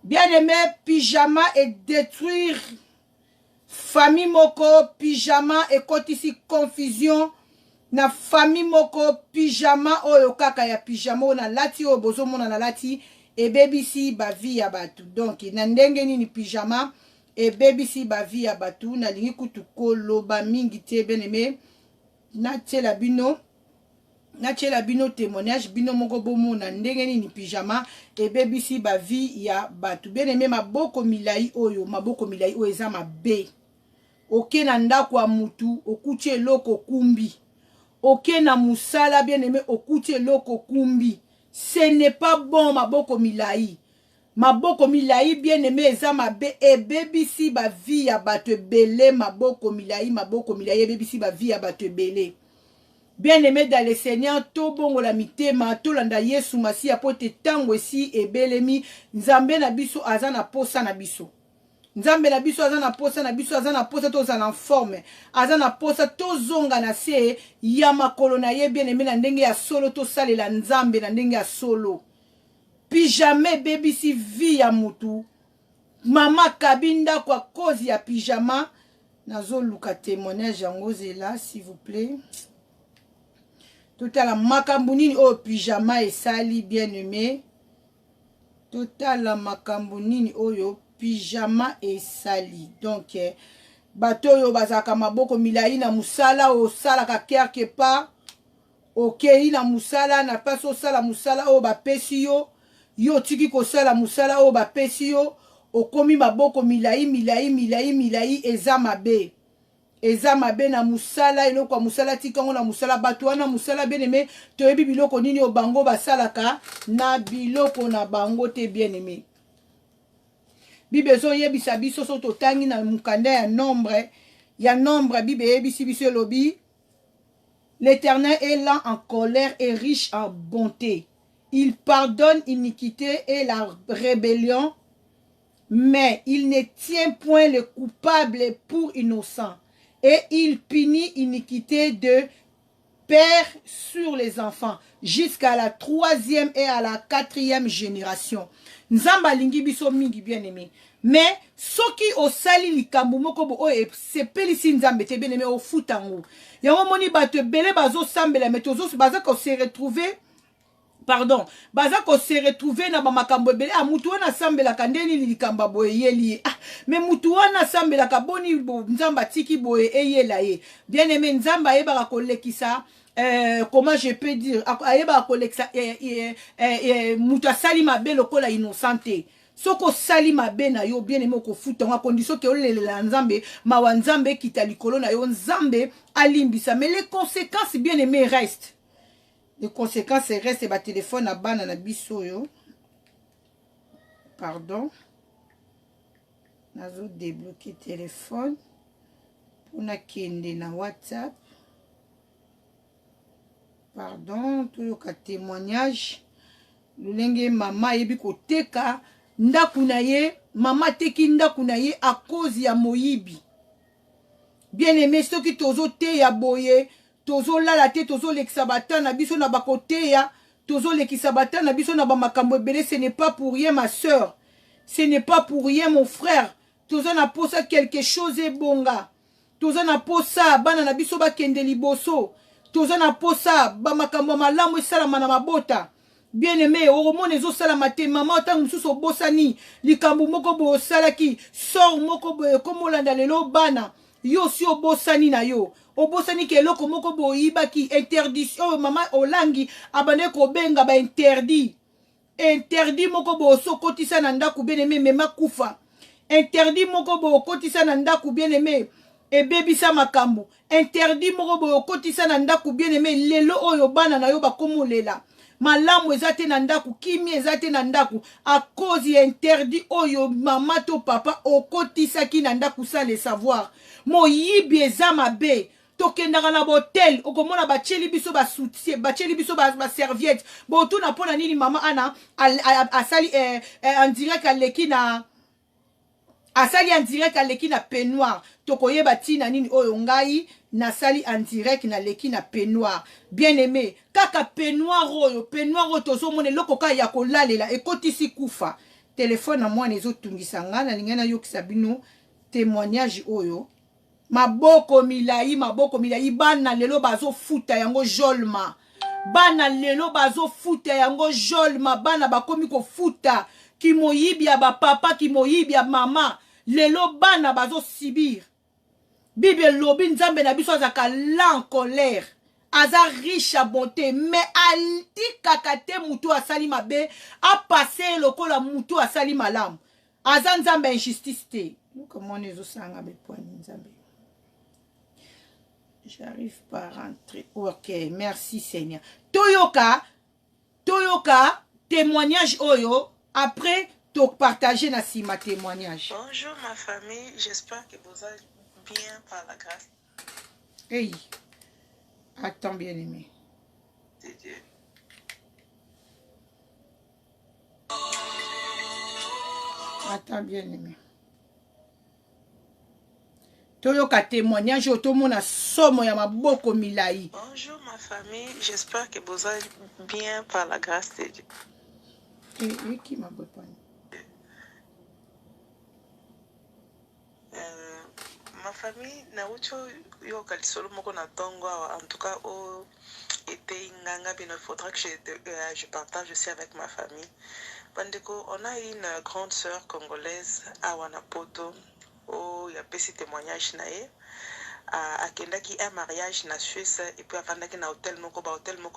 Bien-aimé, pyjama et détruire famille moko, pyjama et kotisi confusion. Na famille moko, pyjama oyo kaka ya pyjama na lati oyo bozo mona na lati e bebisi ba vie ya batu. Donc na ndenge nini pyjama e bebisi ba vie ya batu na lingi kutu koloba mingi te bien-aimé. Na tela bino témoignage bino moko bomo na ndenge nini pyjama e bebisi ba vie ya batu. Bien-aimé, maboko milai oyo eza mabe. Oke na ndako ya mutu okuti eloko kumbi. Oke na musala bien-aimé okuti eloko kumbi. Ce n'est pas bon maboko milai. Maboko milai bien-aimé eza mabe e bebisi ba vie ya batu ebele. Maboko milai e bebisi ba vie ya batu ebele. Bien-aimé dans le Seigneur, to bongo la mitema, to landa Yesu Masiya pote tango esi ebelemi, nzambe na biso azana posa na biso. Nzambe na biso azana posa na biso, azana posa to zana forme, azana posa to zonga na se, ya makolo na ye bien-aimé na ndenge ya solo to salela nzambe na ndenge ya solo. Pyjama bebisi vi ya mutu, mama kabinda kwa kozi ya pyjama, nazo luka témoignage yango zela s'il vous plaît. Total makambo nini o pyjama esali bien-aimé. Total makambo nini oyo pyjama esali. Donc bato oyo bazaka maboko milai na musala o sala ka quelque part. Okei na musala na paso sala musala o ba pesi yo. Yo tiki ko sala musala o ba pesi yo. Okomi maboko milai eza mabe. Eza mabe na musala eloko ya musala tikango na musala bato wana musala bien-aimé toyebi biloko nini o bango basalaka na biloko na bango te bien-aimé. Bible zo yebisa biso so totangi na mukanda ya nombre Bible yebisi biso lobi l'Éternel est lent en colère et riche en bonté. Il pardonne l'iniquité et la rébellion, mais il ne tient point le coupable pour innocent. Et il punit iniquité de père sur les enfants jusqu'à la 3e et à la 4e génération. Nzamba lingi biso mingi bien-aimé. Mais soki osali likambo moko bo o sepelisi nzambe te bien-aimé o futango. Yango moni bato bele bazo sambela mais tozo baza ko se retrouver. Pardon, baza ko se retrouver na ba makambo ebele a mutu wana sambela kandeni likamba boye yeli. Ah, mais mutu wana sambela ka boni nzamba tiki boye eyela ye. Bien-aimé nzamba yeba ko lekisa comment je peux dire ayeba ko lekisa mutu asali mabe lokola innocente. Soko sali mabe na yo bien-aimé ko futa nga condition ke olelela nzambe mawa nzambe kita likolo na yo nzambe alimbisa mais les conséquences bien-aimé restent. Les conséquences restent ba téléphone à bana na biso yo. Pardon. Nazo débloquer téléphone. On a kende na WhatsApp. Pardon, tout le témoignage. Lulenge mama yebi ko teka ndaku na ye, mama teki ndaku na ye à cause ya moyibi. Bien-aimé soki tozo te ya boye. Tozo lala te tozo lekisabata na biso na bakote ya tozo lekisabata na biso na bamakambo ebele. Ce n'est pas pour rien ma soeur, ce n'est pas pour rien mon frère. Tozo na posa quelque chose ebonga, tozo na posa bana na biso bakende liboso, tozo na posa bamakambo malamu esalama na mabota. Bien-aimé hormone ezo salama te mama otango mususu obosani likambo moko bo salaki sor moko bo komolanda lelo bana yo si obosani na yo obosani ke eloko moko boyiba ki interdiction mama olangi abane ko benga ba interdit moko bo sokotisa na ndaku bien-aimé mema kufa interdit moko bo kotisa na ndaku bien-aimé ebebisa makambo interdit moko bo kotisa na ndaku bien-aimé lelo oyo bana na yo bakomolela malamu ezate na ndaku kimi ezate na ndaku a cause ya interdit oyo mama to papa okotisa ki na ndaku sa le savoir moyibi eza mabe. Tokendaka na botel okomona bacheli biso ba soutien bacheli biso ba serviette botu na pona nini mama ana asali en direct aleki na asali en direct aleki na peignoir tokoyeba tina nini oyo ngai nasali en direct na leki na peignoir bien-aimé kaka peignoir oyo tozo mona lokoko ya kolalela ekotisi kufa téléphone na mwana ezotungisa nga nalingi nayokisa bino témoignage oyo maboko milai bana lelo bazofuta yango jolma bana lelo bazofuta yango jolma bana bakomi kofuta kimoyibi ya bapapa kimoyibi ya mama lelo bana bazosibir bible lobi nzambe na biso azaka l'en colère aza riche à bonté mais atikaka te mutu asali mabe apase lokola mutu asali malamu aza nzambe injustice te comment ezosanga bepwani nzambe. J'arrive pas à rentrer. Ok, merci Seigneur. Toyoka, témoignage oyo. Après, tu partager ma témoignage. Bonjour ma famille, j'espère que vous allez bien par la grâce. Hey, attends bien aimé. C'est Dieu. Attends bien aimé. Toyoka témoignage otomona somo ya maboko milai. Bonjour ma famille, j'espère que vous allez bien par la grâce de Dieu. Et qui m'a besoin? Ma famille na ucho yo kalisolo moko na tongo en tout cas au été nganga bien il faudra que je partage aussi avec ma famille. Bandeko, on a une grande sœur congolaise à Wanapoto. Oh, il y a petit témoignage nae a kendaki un mariage na Suisse et puis afandaki na hôtel moko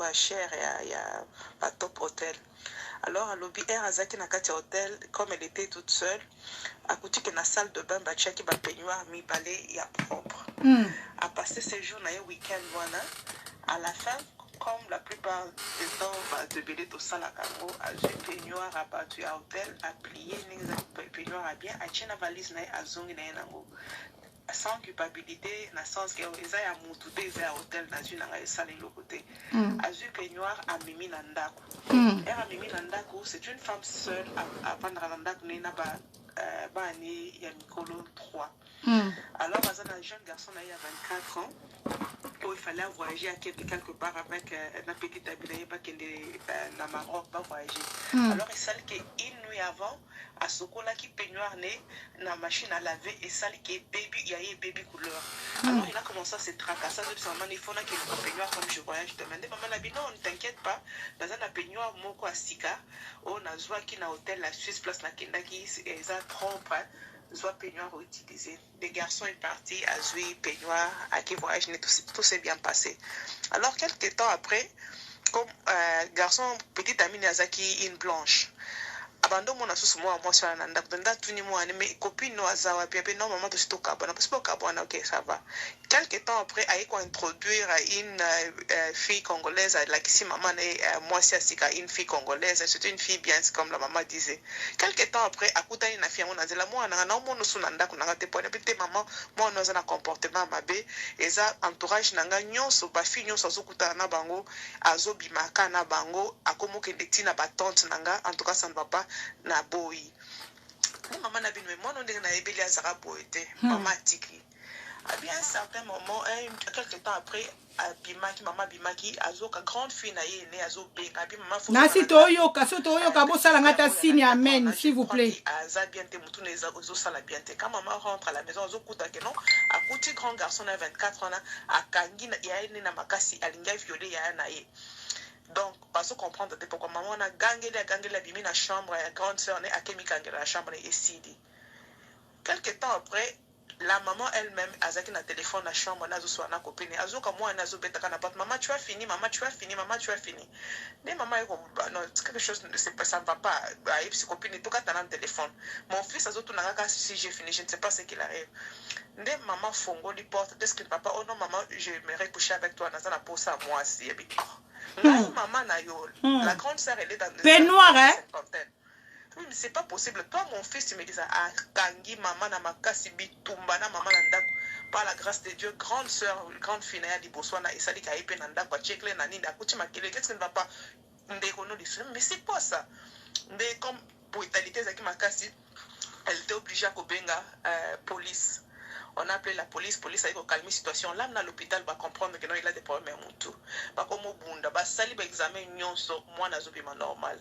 a cher ya ba top hôtel. Alors à lobby air azaki na kati hôtel comme elle était toute seule a coutu que na salle de bain ba chaki ba peignoir mi balé ya propre. A passé ces jours na week-end wana à la fin comme la plupart des temps de belé to sala kango a ju peignoir a battu à hôtel a plié n'exa peignoir a bien a chena valise na azongi na nango sans culpabilité na sens que eza ya mutu te eza ya hôtel na ju na ngai sala le côté a ju peignoir a mimi na ndako a mimi na ndako c'est une femme seule à prendre na ndako na ba bani ya mikolo 3 alors as un jeune garçon là il y a 24 ans où il fallait voyager à quelque part avec un petit habitant pas qu'il est dans Maroc pas voyager alors il s'est que une nuit avant à Sokola qui peignoir né na machine à laver et ça qui baby il y a baby couleur alors il a commencé à se tracasser de sa main il faut qu'il peignoir comme je voyage demandé maman la non ne t'inquiète pas dans un peignoir moko à Sika on a joie qui na hôtel la Suisse place na Kendaki et ça trompe soit peignoir utilisé. Les garçons est parti à Zui, peignoir, à qui voyage, tout s'est bien passé. Alors, quelques temps après, comme garçon, petite amie Nazaki, une blanche. Abandon mon asus moi sur la nanda tunda tuni moi mais copine no azawa puis non maman to stoka bona parce que kabona OK ça va quelques temps après a ko introduire une fille congolaise la qui si maman moi c'est sika une fille congolaise c'est une fille bien comme la maman disait quelques temps après akutani na fille on a la moi na mo so nanda ko na te point peut maman moi on a un comportement mabe eza entourage nanga nyonso ba fille nyonso sokuta na bango azobimaka na bango akomoke ndeti na ba tante nanga en tout cas ça ne va pas na boy maman na binwe moi non na ebeli azara boyete maman tiki à bien un certain moment quelques temps après bimaki maman bimaki azoka grande fille na ye ne azo benga bi maman na si toyoka so toyoka bo sala ngata signe amen s'il vous plaît aza bien te mutu na ezo sala bien te quand maman rentre à la maison azo kuta que non akuti grand garçon na 24 ans akangi na ya ne na makasi alinga violer ya na ye. Donc, parce que comprendre pourquoi maman a gangé la bimi na chambre, la grande sœur a kemi gangé la chambre et sidi. Quelques temps après, la maman elle-même a zaki na téléphone na chambre na zo na copine. Azo comme moi na zo beta kana porte maman tu as fini, maman tu as fini, maman tu as fini. Mais maman non, quelque chose c'est pas ça va pas. Aïe ses copines tout cas dans le téléphone. Mon fils azo tout na si j'ai fini, je ne sais pas ce qu'il arrive. Dès maman fongo li porte, est-ce que papa oh non maman, je me coucher avec toi dans la pose à moi si maman na yo la grande sœur elle est dans le peignoir hein oui mais c'est pas possible toi mon fils tu me dis ça ah kangi maman na makasi bitumba na maman na ndako par la grâce de Dieu grande sœur grande fille na liboswana esali ka ipe na ndako chekle na nini akuti makele qu'est-ce que ne va pas ndeko no mais c'est quoi ça mais comme brutalité zaki makasi elle était obligée à kobenga police On a appelé la police a calmé la situation. Là, à l'hôpital, va comprendre que non, il a des problèmes à tout. Pas comme au bunda, bah ça, il examen nyonso, moi na zobima normal.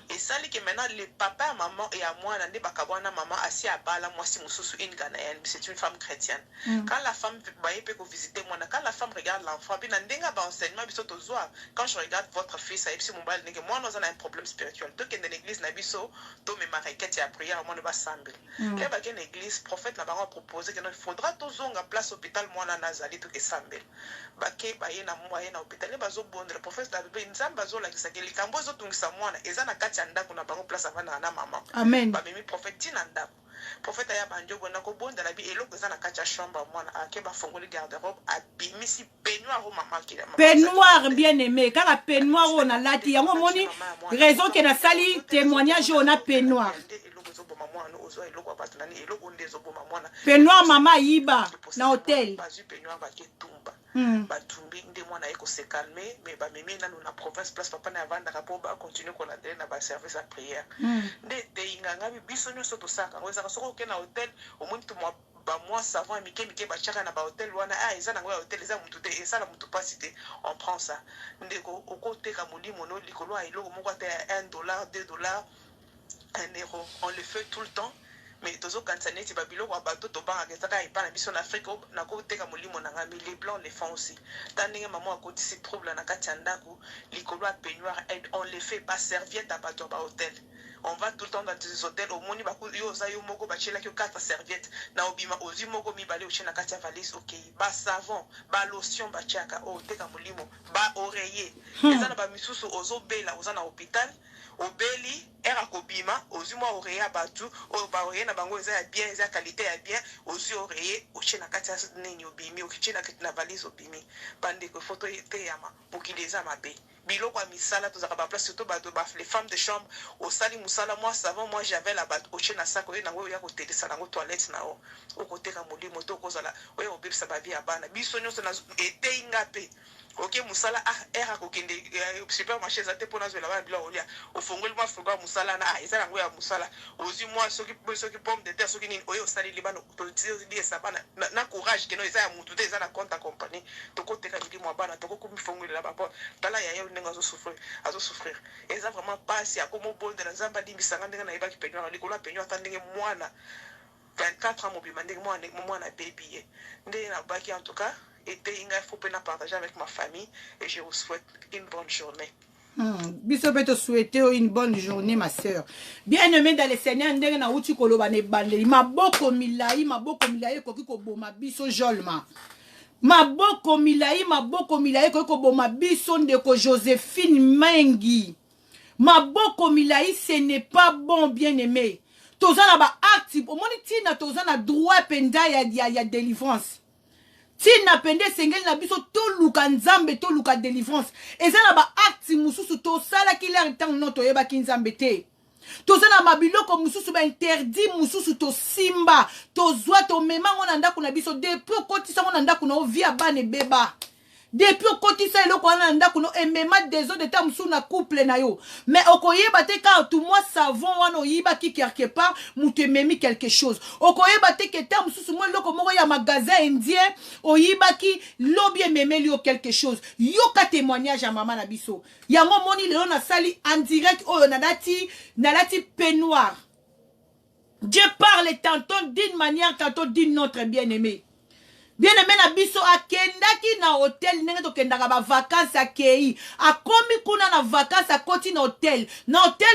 Et ça, que maintenant les papa, à maman et à moi, n'ande pas kabwana maman assis à bala, moi si mususu une Ghanéenne, c'est une femme chrétienne. Quand la femme va y peut visiter moi, quand la femme regarde l'enfant, puis n'andenga ba enseignement biso tozoa. Quand je regarde votre fils, ça y est, mon bal, moi nous on a un problème spirituel. Donc dans l'église na biso, to me marequette ya prière, moi ne va sambel. Quand ba une église, prophète na ba proposé que il faudra tozonga place hôpital moi na nazali to ke sambel. Ba ke ba ye na moyen na hôpital, ba zo bon le prophète da be nzamba zo la kisaki likambo zo tungisa mwana eza na kati ya ndako na bango place avana na mama. Amen. Ba mimi prophète na ndako. Prophète aya banjo bona ko bonda la bi eloko eza na kati ya chambre mwana ake ba fongoli garde-robe abimisi peignoir au mama ki peignoir bien aimé kala peignoir on a lati yango moni raison que na sali témoignage on a peignoir peignoir mama yiba na hôtel batumbi nde mwana eko se calmer mais ba mimi na na province place papa na vanda ka po ba continuer ko la na ba service à prière nde te inganga biso nyo soto saka ngo ezaka soko ke na hôtel au moins tout moi ba moi savant mike ba chaka na ba hôtel wana eza na ngo hôtel eza mutu te eza na mutu pas cité on prend ça ndeko okote ka molimo no likolo a iloko moko te $1 $2 €1 on le fait tout le temps. Mais tozo kansaneti babilo wa bato to banga kezaka ipana biso na Afrique na ko teka molimo na ngami les blancs les font aussi tandinga maman akoti si trouble na kati ndako likolo a peignoir on les fait pas serviette à bato ba hôtel on va tout le temps dans des hôtels au moni ba yo za yo moko ba chela ki 4 serviettes na obima ozi moko mi balé na kati ya valise OK ba savon ba lotion ba chaka o teka molimo ba oreiller ezana ba misusu ozo bela ozana hôpital obeli era kobima ozuma oreiller batu o ba oreiller na bango eza bien eza qualité ya bien ozu oreiller ochena kati nini obimi okichena kati na valise obimi bande ko photo ete yama mokileza mabe biloko ya misala tozaka ba place surtout bato ba les femmes de chambre au sali musala moi savant moi j'avais la bato ochena sako ye nango ya ko telesa nango toilette na o okoteka molimo to kozala oyo obebisa ba vie ya bana biso nyonso na ete ingape OK musala era kokende supermarché za te pona zo la ba bila olia ofongoli ma fuga musala na eza nango ya musala ozi moi soki pomme de terre soki nini oyo sali libano to tiri esa bana na courage que no eza ya mutu te eza na compte compagnie to koteka bili mo bana to ko mi fongoli la ba tala ya yo ndenga zo souffrir eza vraiment pas si akomo bonde na zamba dimbisanga ndenga na ibaki peignoir likolo peignoir tandenge mwana 24 ans mobima ndenge mwana baby ndenge na baki en tout cas et il faut partager avec ma famille et je vous souhaite une bonne journée. Biso beto souhaiter une bonne journée ma sœur. Bien-aimé dans le Seigneur ndenge na uti koloba ne bandeli maboko milai koki ko boma biso jolma. Maboko milai koki ko boma biso ndeko Joséphine Mengi. Maboko milai ce n'est pas bon bien-aimé. Tozana ba acte au moni tina tozana droit penda ya délivrance. Tina pende sengeli na biso to luka nzambe to luka délivrance eza na ba acte mususu to sala ki l'air temps no to yeba ki nzambe te to zana mabiloko mususu ba interdit mususu to simba to zwa to mema ngona ndako na biso depuis kotisa ngona ndako na via bane beba depuis kotisa eloko wana ndako no emema des autres de temps mususu na couple na yo mais okoyeba te ka tout moi savon wana oyiba ki quelque part mutu ememi quelque chose okoyeba te ke temps mususu mo eloko moko ya magasin indien oyiba ki lobi ememeli yo quelque chose yo ka témoignage ya mama na biso yango moni lelo na sali en direct oyo nalati peignoir Dieu parle tantôt d'une manière tantôt d'une autre bien-aimé. Bien-aimé na biso akendaki na hôtel ndenge to kendaka ba vacances akei akomi kuna na vacances akoti na hôtel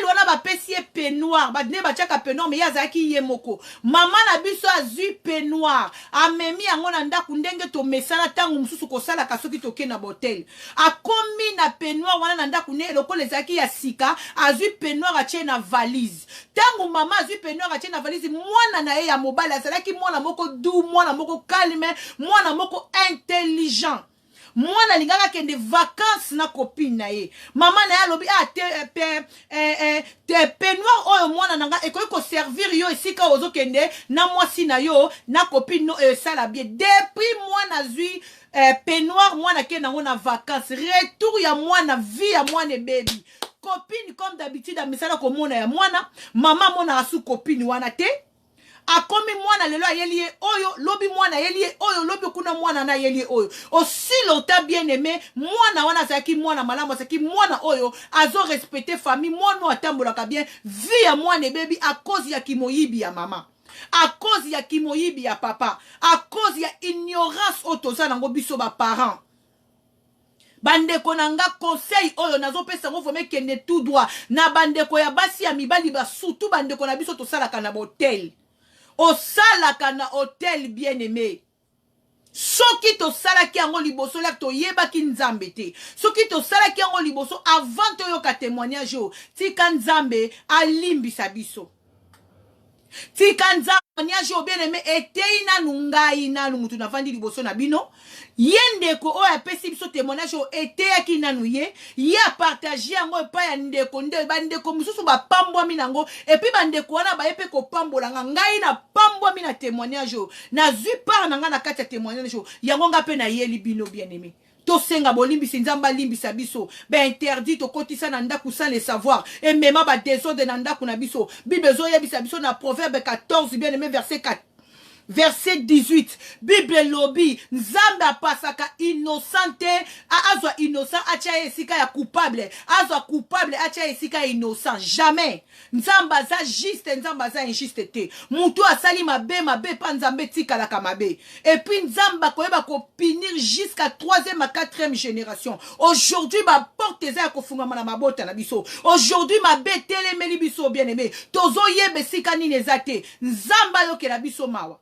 wana ba pesi peignoir ba ne ba chaka peignoir mais yazaki yemoko mama na biso azui peignoir amemi yango na ndaku ndenge to mesala tangu mususu ko sala kasoki to ke na hôtel akomi na peignoir wana na ndaku ne lokolo ezaki ya sika azui peignoir atie na valise tangu mama azui peignoir atie na valise mwana na ye ya mobali azalaki mwana moko doux mwana moko calme mwana moko intelligent mwana lingaka kende vacances na copine na ye mama na ye alobi te peignoir oyo mwana nanga ekoki ko servir yo esika ozo kende na mwasi na yo na copine no esala bien depuis mwana zui peignoir mwana ke nango na vacances retour ya mwana vie ya mwana baby copine comme d'habitude a misala ko mona ya mwana mama mona asu copine wana te akomi mwana lelo ayeli ye oyo lobi mwana ayeli ye oyo lobi kuna mwana na ayeli ye oyo aussi longtemps bien aimé mwana wana azalaki mwana malamu azalaki mwana oyo azo respecter famille mwana atambolaka bien vie ya mwana ebebi à cause ya kimoyibi ya mama à cause ya kimoyibi ya papa à cause ya ignorance oyo toza nango biso ba parents bandeko nanga conseil oyo nazopesa ngo vraiment kende tout droit na bandeko ya basi ya mibali ba surtout bandeko na biso tosalaka na hotel osalaka na hotel bien aimé soki tosalaki yango liboso lak toyebaki nzambe te soki tosalaki yango liboso avant toyoka témoignage oyo tika nzambe alimbisa biso tika nzambe bien aimé etei nanu ngai nanu mutu navandi liboso na bino ye ndeko oyo apesi biso témoignage oyo eteyaki nanu ye apartage yango epai ya ndeko nde bandeko mosusu bapambwami nango epuis bandeko wana baye mpe kopambolanga ngai napambwami na témoignage oyo nazwi part na ngai na kati ya témoignage oyo yango nga mpe nayeli bino bien aimé tosenga bolimbisi nzambe alimbisa biso interdit tokotisa na ndaku sans le savoir emema badésordre na ndaku na biso bible ezoyebisa biso na proverbe 14 bien aimé verset 4 verset 18 Bible lobi nzambe apasaka innocente azwa innocent atia esika ya coupable azwa coupable atia esika ya innocent jamais nzambe aza juste nzambe aza injuste te mutu asali mabe pa nzambe tikalaka mabe et puis nzambe akoyeba kopinir jusqu'à 3e à 4e génération aujourd'hui ba porte eza ya kofungama na mabota na biso aujourd'hui mabe telemeli biso bien aimé tozo yebe sika nini eza te nzambe ayokela biso mawa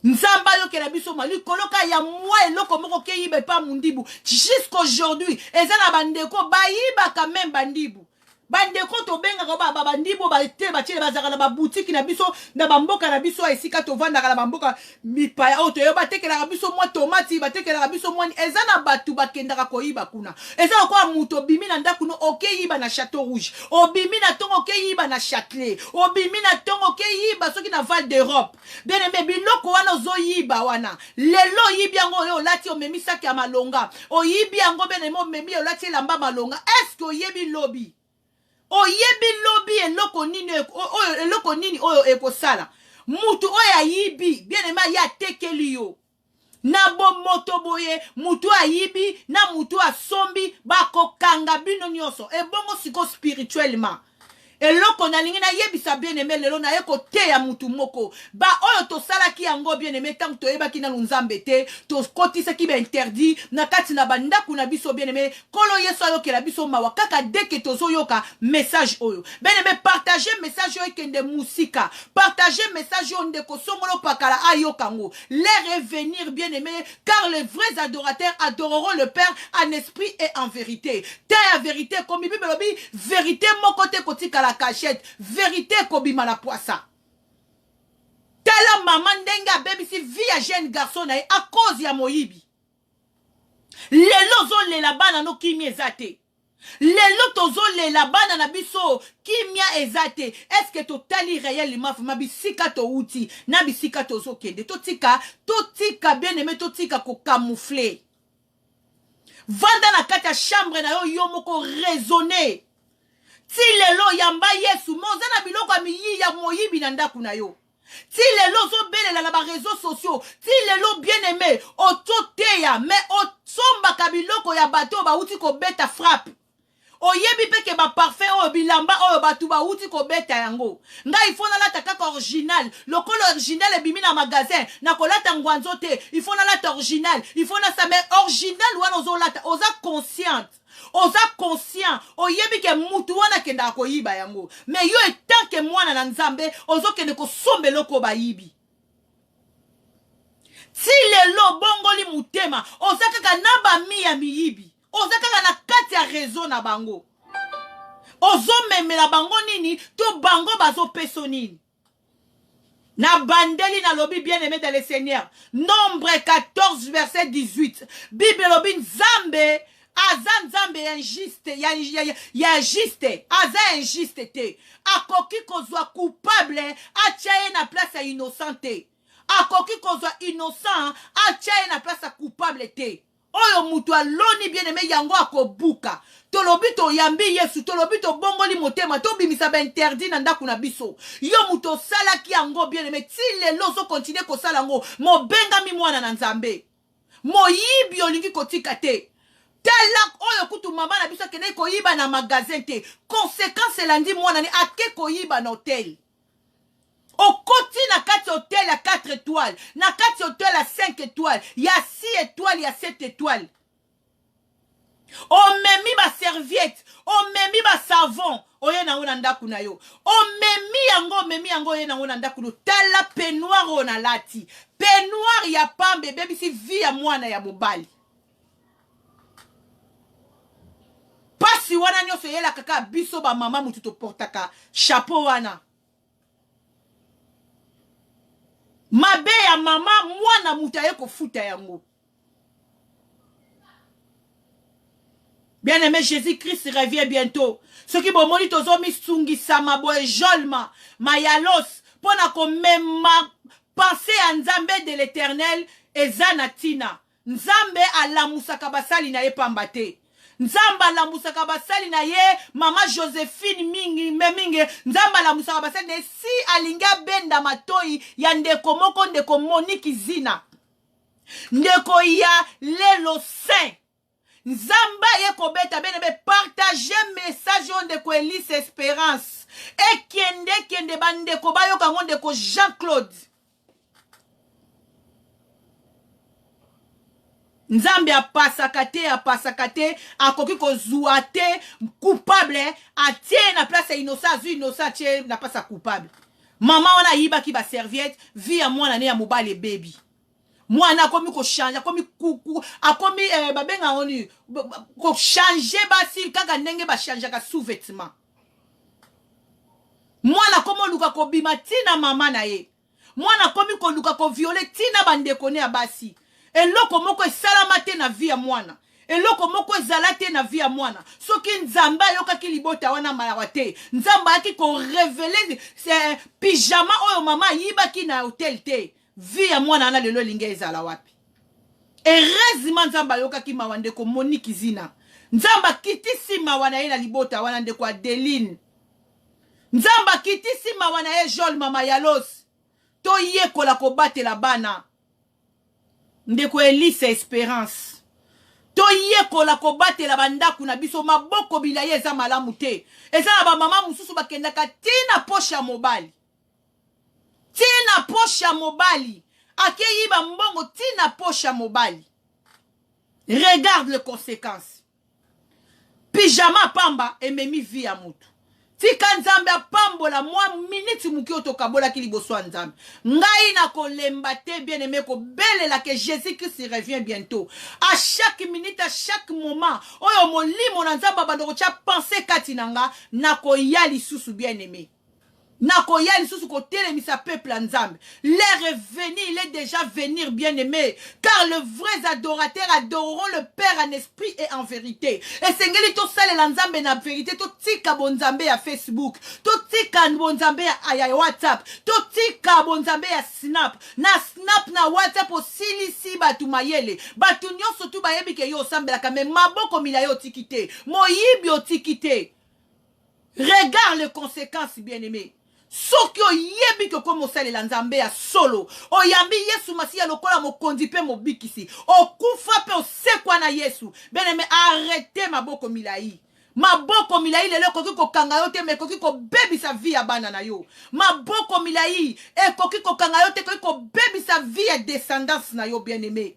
nzamba yokela biso mali koloka ya mwa eloko moko ke yibe pa mundibu jusqu'aujourd'hui eza na bandeko bayiba quand même bandibu bandeko to benga ko ba bandibu ba te ba tile bazaka na ba boutique na biso na bamboka na biso esika to vanda na bamboka mipaya o to yoba tekela biso mwa tomati ba tekela biso mwa eza na batu bakendaka ko yiba kuna eza ko muto bimi na ndaku no okeyiba na Château Rouge obimi na tongo okeyiba na Châtelet obimi na tongo okeyiba soki na Val d'Europe bien aimé biloko wana zo yiba wana lelo yibi yango yo lati o memisaki ya malonga o yibi yango bien aimé o memi o lati lamba malonga est-ce que yebi lobby oyebi lobi eloko nini oyo ekosala mutu oyo ayibi bien aimé ya tekeli yo na bomoto boye mutu ayibi na mutu asombi bakokanga bino nyonso ebongo siko spirituellement eloko nalingi nayebisa bien aimé lelo naye koteya mutu moko ba oyo tosalaki yango bien aimé tango toyebaki nanu nzambe te tokotisaki bainterdit na kati na bandaku na biso bien aimé kolo yesu ayokela biso mawa kaka deke tozoyoka message oyo bien aimé partager message oyo ekende musika partager message oyo ndeko songolo pakala ayokango les revenir bien aimé car les vrais adorateurs adoreront le Père en esprit et en vérité te ya vérité comme bible lobi vérité moko te kotikala cachette vérité kobima la poissa tala maman ndenga baby si via jeune garçon na à cause ya moyibi lelo zo lela bana no kimi ezate lelo tozo lela bana na biso kimia ezate est-ce que totali réellement ma bisika to uti na bisika tozo kende totika bien aimé totika ko camoufler vanda na kata chambre na yo moko raisonner ti lelo yamba yesu moza na biloko amiyi ya moyibi na ndaku na yo ti lelo zo belela na ba réseaux sociaux ti lelo bien aimé ototeya mais osombaka biloko ya bato ba uti ko beta frappe oyebi peke ba parfait oyo bilamba oyo batu ba uti ko beta yango ngai ifona lata kaka original lokolo original ebimi na magasin na kolata ngwanzo te ifona lata original ifona sa mais original wana ozolata oza conscient oyebi ke mutu wana kenda koyiba yango mais yo etanke mwana na nzambe ozokende kosomba eloko bayibi ti lelo bongoli mutema oza kaka na bami ya miyibi oza kaka na kati ya réseau na bango ozomemela bango nini to bango bazopeso nini na bandeli na lobi bien aimé dans le Seigneur Nombre 14 verset 18 Bible lobi nzambe aza nzambe injuste ya injuste aza injuste te akoki kozwa coupable atia ye na place ya innocent te akoki kozwa innocent atia ye na place ya coupable te oyo mutu aloni bien aimé yango akobuka tolobi to yambi Yesu tolobi to bongoli motema to bimisa ba interdit na ndako na biso yo mutu salaki yango bien aimé ti lelo zo continuer ko sala ngo mobenga mi mwana na Nzambe moyibi olingi kotika te tala oyo kutu mama na biso kene koyiba na magasin te conséquence elandi mwana ni ake koyiba na hotel okoti na kati hotel ya 4 étoiles na kati hotel ya 5 étoiles ya 6 étoiles ya 7 étoiles omemi ba serviette omemi ba savon oye na una ndaku na yo omemi yango oye na una ndaku no tala peignoir ona lati peignoir ya pambe bebi si vie ya mwana ya mobali pasi wana nyonso yela kaka biso ba mama mutu to portaka chapeau wana mabe ya mama mwana mutu aye kofuta yango. Bien aimé, Jésus-Christ revient bientôt. Ce qui bon moni tozo mi sungi sama boy jolma mayalos pona ko mema penser à Nzambe de l'Éternel ezanatina. Nzambe ala musaka basali na ye pambate. Nzamba ala musaka basali na ye mama Joséphine mingi meminge nzamba ala musaka basali na si alinga benda matoi ya ndeko moko ndeko Monique Zina. Ndeko ya lelo saint. Nzamba ye kobeta bene be partager message on de ko Elise Espérance e kende bande ko bayo kango de ko Jean-Claude Nzambe apasakate akoki ko zuate coupable atie na place innocent tie na pasa coupable mama wana yiba ki ba serviette via mwana ne ya mobile baby mwana akomi ko changer akomi akomi babenga oni ko changer basi kaka ndenge ba changer ka sous-vêtement mwana komo luka ko bima tina mama na ye mwana komi ko luka ko violer tina bandeko ne ya basi eloko moko esalama te na vie ya mwana eloko moko ezala te na vie ya mwana soki Nzambe ayokaki libota wana malawa te Nzambe ayaki ko révéler pyjama oyo mama yibaki na hotel te vie ya mwana ana lelo linga ezala wapi heureusement Nzambe ayokaki mawa ndeko Monique Zina Nzambe kitisi mawa na ye na libota wana ndeko Adeline Nzambe kitisi mawa na ye Joel mama Yalos to yekola ko batela bana ndeko Elise Espérance to yekola ko batela bandaku na biso maboko bilaye eza malamu te eza na ba mama mususu bakendaka tina poche ya mobali tina poche ya mobali akeyiba mbongo tina poche ya mobali regarde les conséquences pyjama pamba ememi vie ya mutu tika Nzambe apambola mwa minute muki otokabola ki liboso ya Nzambe ngai na kolemba te bien aimé ko belela que Jésus-Christ revient bientôt à chaque minute à chaque moment oyo molimo na Nzambe bandoko tia penser kati nanga na koya lisusu bien aimé nakoya lisusu ko telemisa peuple à Nzambe l'heure est venue il est déjà venir bien aimé car les vrais adorateurs adoreront le Père en esprit et en vérité et sengeli to salela Nzambe na vérité to tika bonzambe ya Facebook to tika bonzambe ya WhatsApp to tika bonzambe ya Snap na WhatsApp osilisi batu mayele batu nyonso tu bayebi ke yo osambelaka me maboko mila yo tikite moyibi otikite regarde les conséquences bien aimé soki oyebi ke komo salela Nzambe ya solo oyambi Yesu masiya lokola mokonzi pe mobikisi okufa pe osekwa na Yesu beneme arrêtez maboko milai lelo koki kokanga yo te me koki kobebisa vie ya bana na yo maboko milai koki kokanga yo te koki kobebisa vie ya descendance na yo bien aimé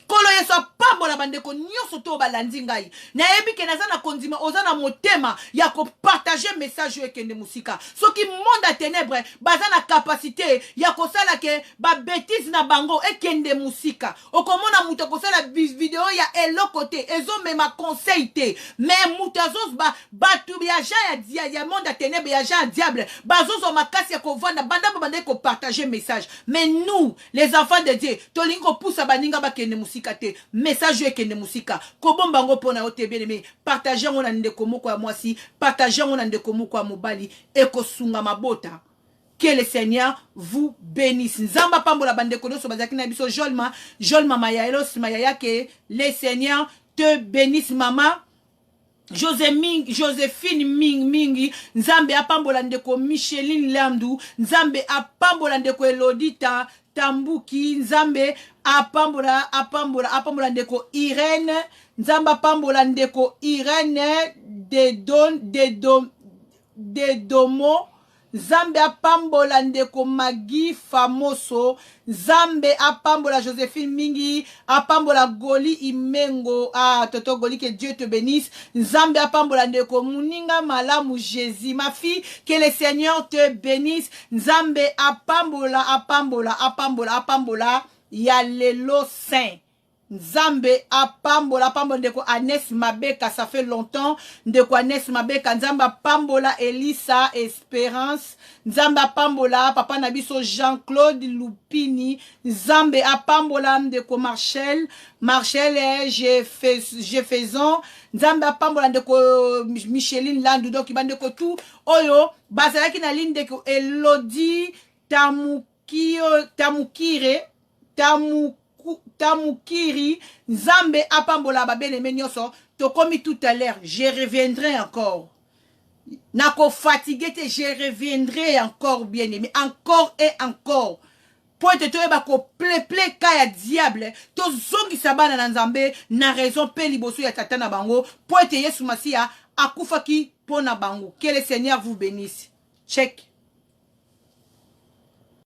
kolo Yesu apambola bandeko nyonso to balandi ngai nayebi ke naza na kondima oza na motema ya ko partager message yo ekende musika soki monde a ténèbres baza na capacité ya kosala ke ba bêtise na bango ekende musika okomona muto kosala video ya eloko te ezomema conseil te mais muto azos batu ya monde a ténèbres ya ja diable bazozo makasi ya kovanda banda ko partager message mais nous les enfants de Dieu tolingi ko poussa baninga bakende musika te message ekende musika kobomba ngo pona ote bien aimé partager ngo na ndeko moko ya mwasi partager ngo na ndeko moko ya mobali ekosunga mabota Que le Seigneur vous bénisse. Nzamba pambola bandeko nyonso bazaki na biso Jolma Mayaelos Mayaya, que le Seigneur te bénisse maman. Joséphine Mingi, Nzambe apambola ndeko Micheline Landu, Nzambe apambola ndeko Elodita Tambuki, Nzambe apambola ndeko Irene, Nzambe apambola ndeko Irene de Domo, Nzambe apambola ndeko Magi Famoso, Nzambe apambola Joséphine Mingi, apambola Goli Imengo, Toto Goli, que Dieu te bénisse. Nzambe apambola ndeko Muninga Malamu Jésus, ma fille, que le Seigneur te bénisse. Nzambe apambola, ya lelo saint. Nzambe apambola ndeko Agnès Mabeka, ça fait longtemps. Ndeko Agnès Mabeka, Nzambe apambola Elisa Espérance, Nzambe apambola papa nabiso Jean-Claude Lupini, Nzambe apambola ndeko Marcel Jefferson, Nzambe apambola ndeko Micheline Landu, donc bandeko tout oyo bazalaki na ligne ndeko Elodie Tamukiri, Nzambe apambola babene menyoso, tokomi tout à l'heure, je reviendrai encore. Nako fatigué, je reviendrai encore, bien aimé, encore et encore. Pointe to eba ko ple kaya diable, to zongi sabana na Nzambe, na raison pe liboso ya tata na bango, pointe Yesu Masia akufaki pona bango. Que le Seigneur vous bénisse. Check.